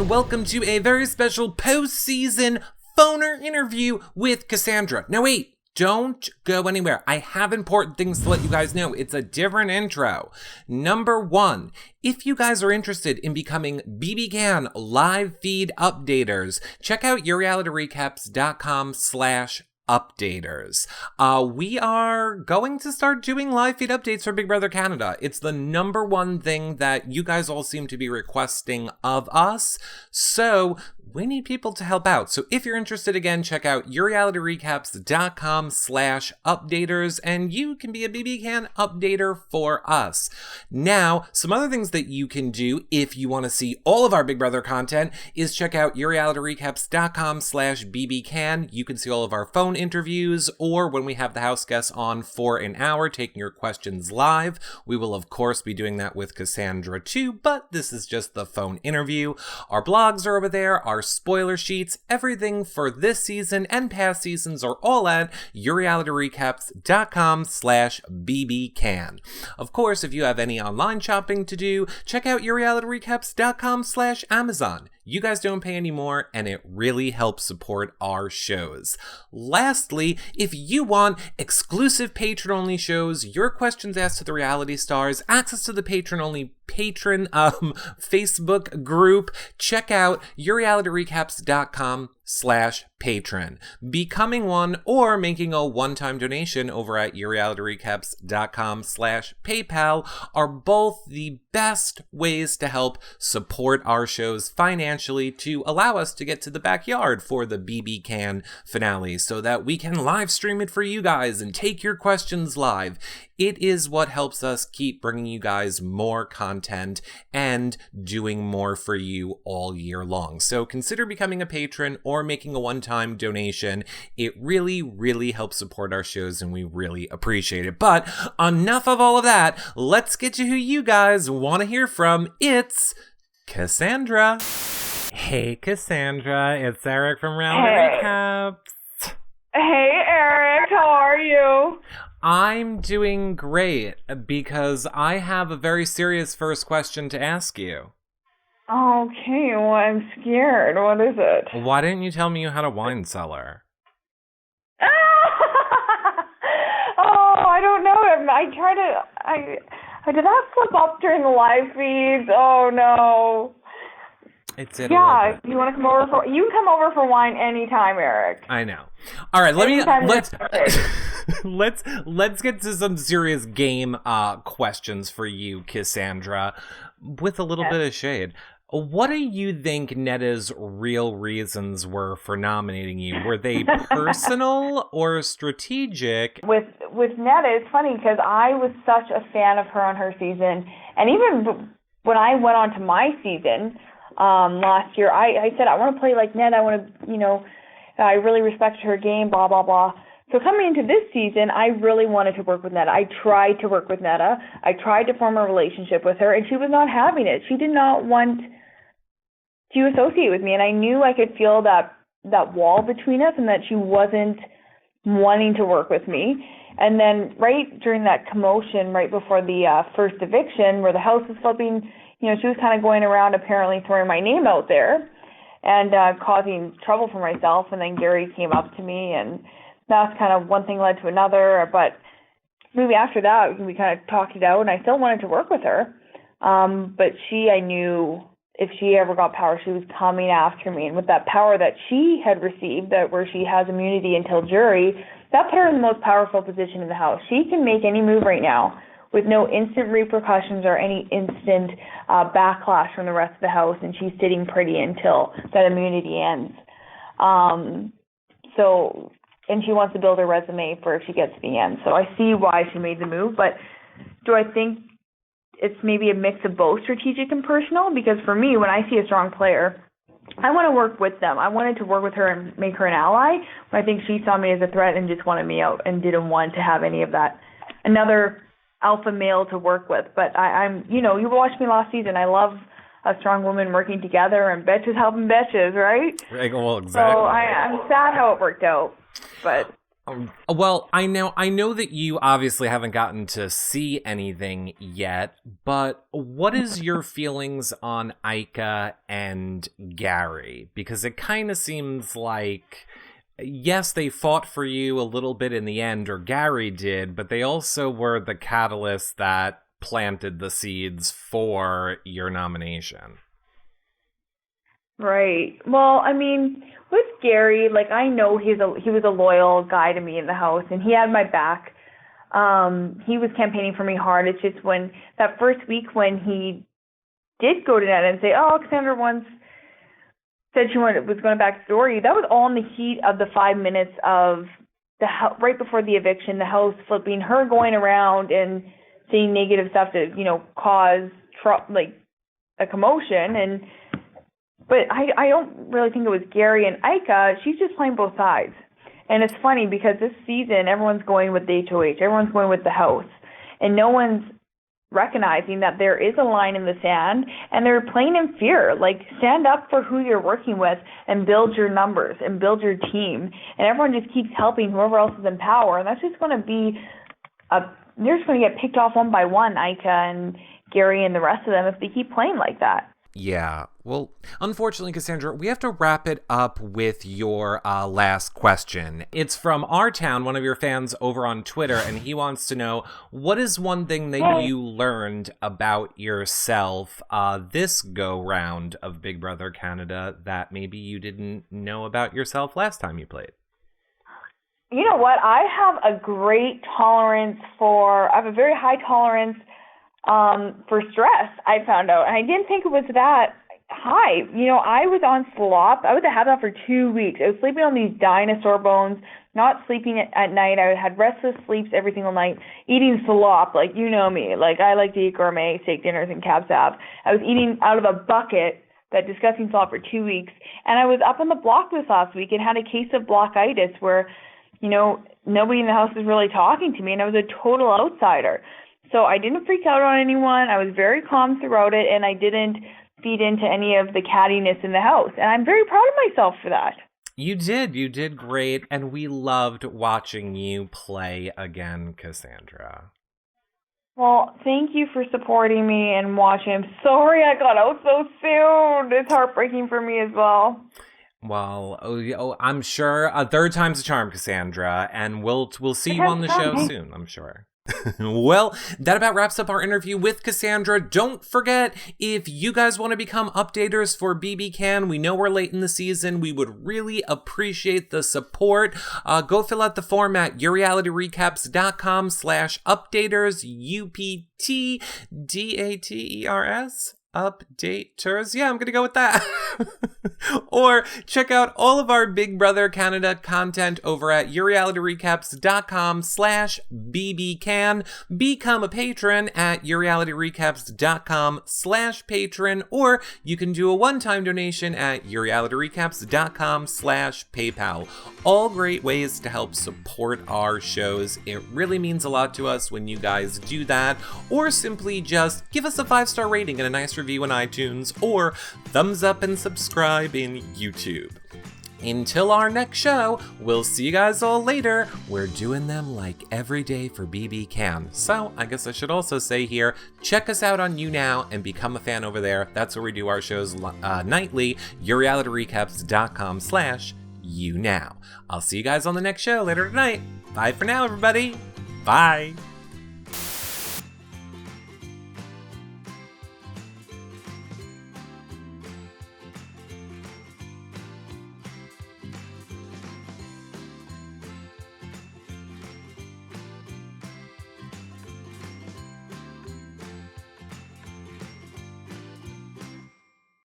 and welcome to a very special postseason phoner interview with Cassandra. Now wait, don't go anywhere. I have important things to let you guys know. It's a different intro. Number one, if you guys are interested in becoming BB Can live feed updaters, check out yourrealityrecaps.com/updaters. We are going to start doing live feed updates for Big Brother Canada. It's the number one thing that you guys all seem to be requesting of us. So we need people to help out. So if you're interested, again, check out yourrealityrecaps.com/updaters and you can be a BB Can updater for us. Now, some other things that you can do if you want to see all of our Big Brother content is check out yourrealityrecaps.com/bbcan. You can see all of our phone interviews, or when we have the house guests on for an hour taking your questions live. We will, of course, be doing that with Cassandra too, but this is just the phone interview. Our blogs are over there, our spoiler sheets, everything for this season and past seasons are all at yourrealityrecaps.com/bbcan. Of course, if you have any online shopping to do, check out yourrealityrecaps.com/Amazon. You guys don't pay any more, and it really helps support our shows. Lastly, if you want exclusive patron-only shows, your questions asked to the reality stars, access to the patron-only patron Facebook group, check out yourrealityrecaps.com/patron. Becoming one or making a one-time donation over at yourrealityrecaps.com/PayPal are both the best ways to help support our shows financially to allow us to get to the backyard for the BB Can finale so that we can live stream it for you guys and take your questions live. It is what helps us keep bringing you guys more content and doing more for you all year long. So consider becoming a patron or making a one-time donation. It really, really helps support our shows and we really appreciate it. But enough of all of that. Let's get to who you guys want to hear from. It's Cassandra. Hey, Cassandra. It's Eric from Reality Recaps. Hey, Eric. How are you? I'm doing great because I have a very serious first question to ask you. Okay, well, I'm scared. What is it? Why didn't you tell me you had a wine cellar? Oh, I don't know. I did that slip up during the live feeds. Oh, no. It's in yeah, you want to come over for? You can come over for wine anytime, Eric. I know. All right, let's get to some serious game questions for you, Cassandra, with a little bit of shade. What do you think Netta's real reasons were for nominating you? Were they personal or strategic? With Netta, it's funny because I was such a fan of her on her season, and even when I went on to my season last year, I said I want to play like Netta. I want to, I really respect her game, blah blah blah. So coming into this season, I really wanted to work with Netta. I tried to work with Netta. I tried to form a relationship with her, and she was not having it. She did not want to associate with me, and I knew I could feel that wall between us and that she wasn't wanting to work with me. And then right during that commotion, right before the first eviction, where the house was flipping, she was kind of going around apparently throwing my name out there and causing trouble for myself. And then Gary came up to me, and that's kind of one thing led to another. But maybe after that, we kind of talked it out, and I still wanted to work with her. But I knew if she ever got power, she was coming after me. And with that power that she had received, where she has immunity until jury, that put her in the most powerful position in the house. She can make any move right now with no instant repercussions or any instant backlash from the rest of the house, and she's sitting pretty until that immunity ends. And she wants to build her resume for if she gets to the end. So I see why she made the move, but do I think it's maybe a mix of both strategic and personal? Because for me, when I see a strong player, I want to work with them. I wanted to work with her and make her an ally, but I think she saw me as a threat and just wanted me out and didn't want to have any of that. Another alpha male to work with. But I'm you watched me last season. I love a strong woman working together and bitches helping bitches, right? Well, exactly. So I'm sad how it worked out. But Well, I know that you obviously haven't gotten to see anything yet, but what is your feelings on Ika and Gary? Because it kind of seems like, yes, they fought for you a little bit in the end, or Gary did, but they also were the catalyst that planted the seeds for your nomination. Right. Well, I mean, with Gary, like I know he was a loyal guy to me in the house, and he had my back. He was campaigning for me hard. It's just when that first week when he did go to Ned and say, "Oh, Cassandra once said she was going to backstory," that was all in the heat of the 5 minutes of right before the eviction, the house flipping, her going around and saying negative stuff to cause a commotion. But I don't really think it was Gary and Ika. She's just playing both sides. And it's funny because this season, everyone's going with the HOH. Everyone's going with the house. And no one's recognizing that there is a line in the sand, and they're playing in fear. Like, stand up for who you're working with and build your numbers and build your team. And everyone just keeps helping whoever else is in power. And that's just going to be they're just going to get picked off one by one, Ika and Gary and the rest of them, if they keep playing like that. Yeah, well, unfortunately, Cassandra, we have to wrap it up with your last question. It's from our town, one of your fans over on Twitter, and he wants to know, what is one thing that you learned about yourself this go-round of Big Brother Canada that maybe you didn't know about yourself last time you played? You know what? I have a very high tolerance for stress, I found out. And I didn't think it was that high. I was on slop. I was had that for 2 weeks. I was sleeping on these dinosaur bones, not sleeping at night. I had restless sleeps every single night, eating slop, like you know me. Like I like to eat gourmet steak dinners and cab sauv. I was eating out of a bucket, that disgusting slop, for 2 weeks. And I was up on the block this last week and had a case of blockitis where, nobody in the house was really talking to me, and I was a total outsider. So I didn't freak out on anyone. I was very calm throughout it, and I didn't feed into any of the cattiness in the house. And I'm very proud of myself for that. You did great, and we loved watching you play again, Cassandra. Well, thank you for supporting me and watching. I'm sorry I got out so soon. It's heartbreaking for me as well. Well, I'm sure a third time's a charm, Cassandra, and we'll see you on the show soon, I'm sure. Well, that about wraps up our interview with Cassandra. Don't forget, if you guys want to become updaters for BB Can, we know we're late in the season. We would really appreciate the support. Go fill out the form at yourrealityrecaps.com/updaters, UPTDATERS. Updaters. Yeah, I'm gonna go with that. Or check out all of our Big Brother Canada content over at yourrealityrecaps.com/bbcan. Become a patron at yourrealityrecaps.com/patron, or you can do a one-time donation at yourrealityrecaps.com/PayPal. All great ways to help support our shows. It really means a lot to us when you guys do that, or simply just give us a 5-star rating and a nice review on iTunes, or thumbs up and subscribe in YouTube. Until our next show, we'll see you guys all later. We're doing them like every day for BB Can. So I guess I should also say here, check us out on YouNow and become a fan over there. That's where we do our shows nightly. yourrealityrecaps.com/YouNow. I'll see you guys on the next show later tonight. Bye for now, everybody. Bye.